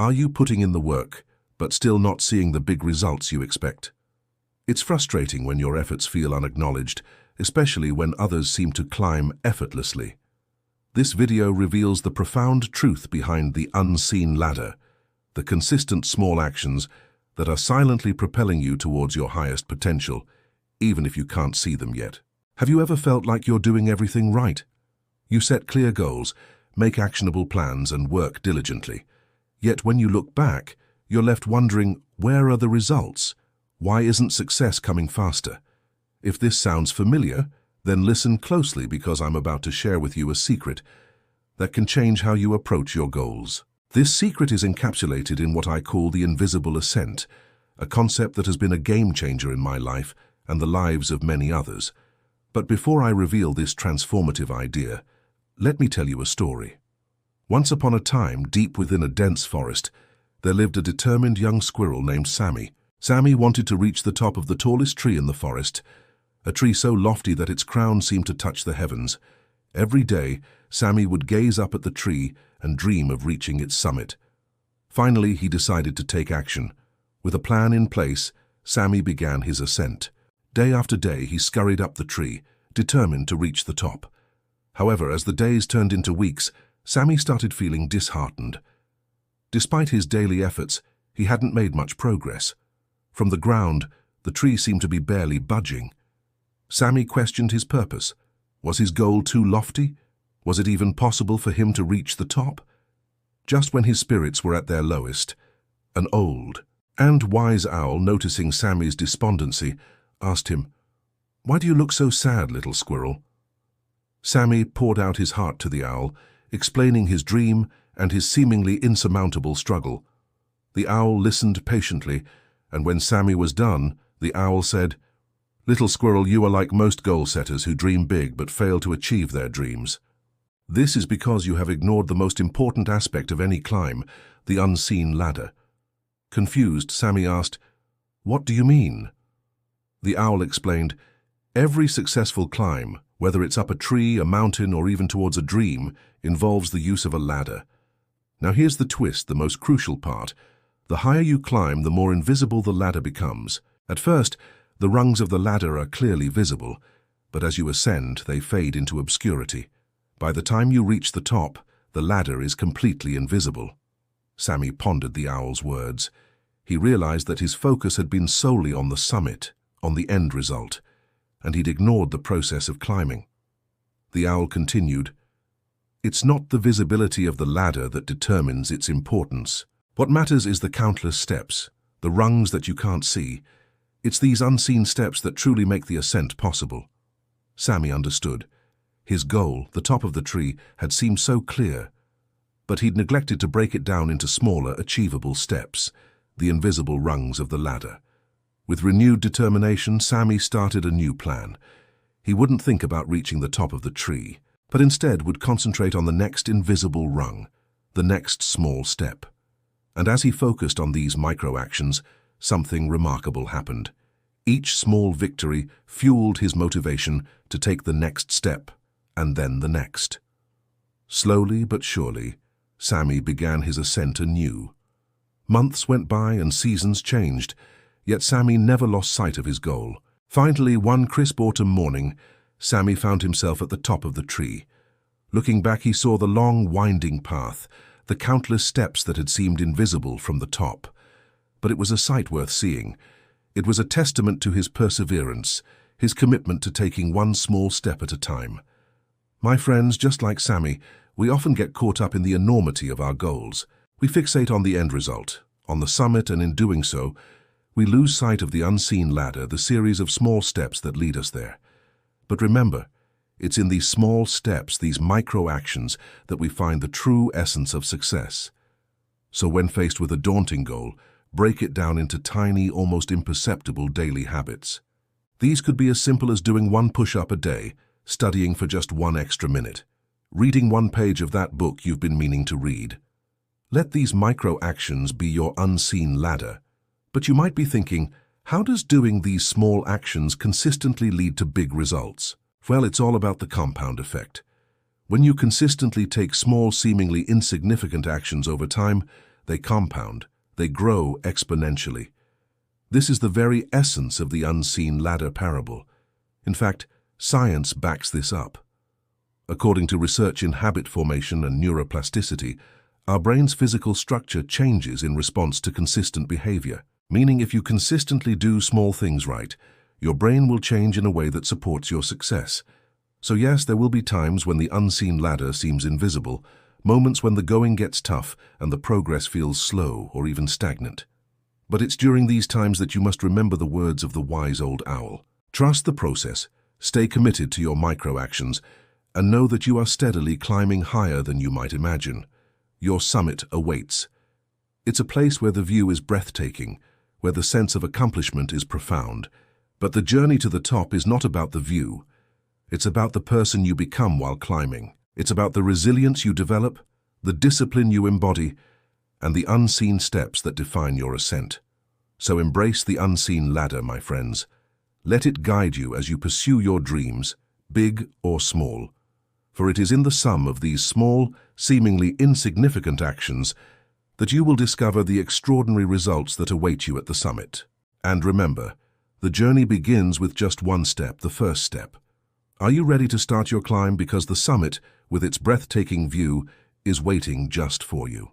Are you putting in the work, but still not seeing the big results you expect? It's frustrating when your efforts feel unacknowledged, especially when others seem to climb effortlessly. This video reveals the profound truth behind the unseen ladder, the consistent small actions that are silently propelling you towards your highest potential, even if you can't see them yet. Have you ever felt like you're doing everything right? You set clear goals, make actionable plans, and work diligently. Yet when you look back, you're left wondering, where are the results? Why isn't success coming faster? If this sounds familiar, then listen closely, because I'm about to share with you a secret that can change how you approach your goals. This secret is encapsulated in what I call the invisible ascent, a concept that has been a game changer in my life and the lives of many others. But before I reveal this transformative idea, let me tell you a story. Once upon a time, deep within a dense forest, there lived a determined young squirrel named Sammy. Sammy wanted to reach the top of the tallest tree in the forest, a tree so lofty that its crown seemed to touch the heavens. Every day, Sammy would gaze up at the tree and dream of reaching its summit. Finally, he decided to take action. With a plan in place, Sammy began his ascent. Day after day, he scurried up the tree, determined to reach the top. However, as the days turned into weeks, Sammy started feeling disheartened. Despite his daily efforts, he hadn't made much progress. From the ground, the tree seemed to be barely budging. Sammy questioned his purpose. Was his goal too lofty? Was it even possible for him to reach the top? Just when his spirits were at their lowest, an old and wise owl, noticing Sammy's despondency, asked him, "Why do you look so sad, little squirrel?" Sammy poured out his heart to the owl, explaining his dream and his seemingly insurmountable struggle. The owl listened patiently, and when Sammy was done, the owl said, "Little squirrel, you are like most goal-setters who dream big but fail to achieve their dreams. This is because you have ignored the most important aspect of any climb, the unseen ladder." Confused, Sammy asked, "What do you mean?" The owl explained, "Every successful climb, whether it's up a tree, a mountain, or even towards a dream, involves the use of a ladder. Now here's the twist, the most crucial part. The higher you climb, the more invisible the ladder becomes. At first, the rungs of the ladder are clearly visible, but as you ascend, they fade into obscurity. By the time you reach the top, the ladder is completely invisible." Sammy pondered the owl's words. He realized that his focus had been solely on the summit, on the end result, and he'd ignored the process of climbing. The owl continued, "It's not the visibility of the ladder that determines its importance. What matters is the countless steps, the rungs that you can't see. It's these unseen steps that truly make the ascent possible." Sammy understood. His goal, the top of the tree, had seemed so clear, but he'd neglected to break it down into smaller, achievable steps, the invisible rungs of the ladder. With renewed determination, Sammy started a new plan. He wouldn't think about reaching the top of the tree, but instead would concentrate on the next invisible rung, the next small step. And as he focused on these micro-actions, something remarkable happened. Each small victory fueled his motivation to take the next step, and then the next. Slowly but surely, Sammy began his ascent anew. Months went by and seasons changed, yet Sammy never lost sight of his goal. Finally, one crisp autumn morning, Sammy found himself at the top of the tree. Looking back, he saw the long, winding path, the countless steps that had seemed invisible from the top. But it was a sight worth seeing. It was a testament to his perseverance, his commitment to taking one small step at a time. My friends, just like Sammy, we often get caught up in the enormity of our goals. We fixate on the end result, on the summit, and in doing so, we lose sight of the unseen ladder, the series of small steps that lead us there. But remember, it's in these small steps, these micro-actions, that we find the true essence of success. So when faced with a daunting goal, break it down into tiny, almost imperceptible daily habits. These could be as simple as doing one push-up a day, studying for just one extra minute, reading one page of that book you've been meaning to read. Let these micro-actions be your unseen ladder. But you might be thinking, how does doing these small actions consistently lead to big results? Well, it's all about the compound effect. When you consistently take small, seemingly insignificant actions over time, they compound, they grow exponentially. This is the very essence of the unseen ladder parable. In fact, science backs this up. According to research in habit formation and neuroplasticity, our brain's physical structure changes in response to consistent behavior, meaning if you consistently do small things right, your brain will change in a way that supports your success. So yes, there will be times when the unseen ladder seems invisible, moments when the going gets tough and the progress feels slow or even stagnant. But it's during these times that you must remember the words of the wise old owl. Trust the process, stay committed to your micro-actions, and know that you are steadily climbing higher than you might imagine. Your summit awaits. It's a place where the view is breathtaking, where the sense of accomplishment is profound. But the journey to the top is not about the view. It's about the person you become while climbing. It's about the resilience you develop, the discipline you embody, and the unseen steps that define your ascent. So embrace the unseen ladder, my friends. Let it guide you as you pursue your dreams, big or small. For it is in the sum of these small, seemingly insignificant actions that you will discover the extraordinary results that await you at the summit. And remember, the journey begins with just one step, the first step. Are you ready to start your climb? Because the summit, with its breathtaking view, is waiting just for you.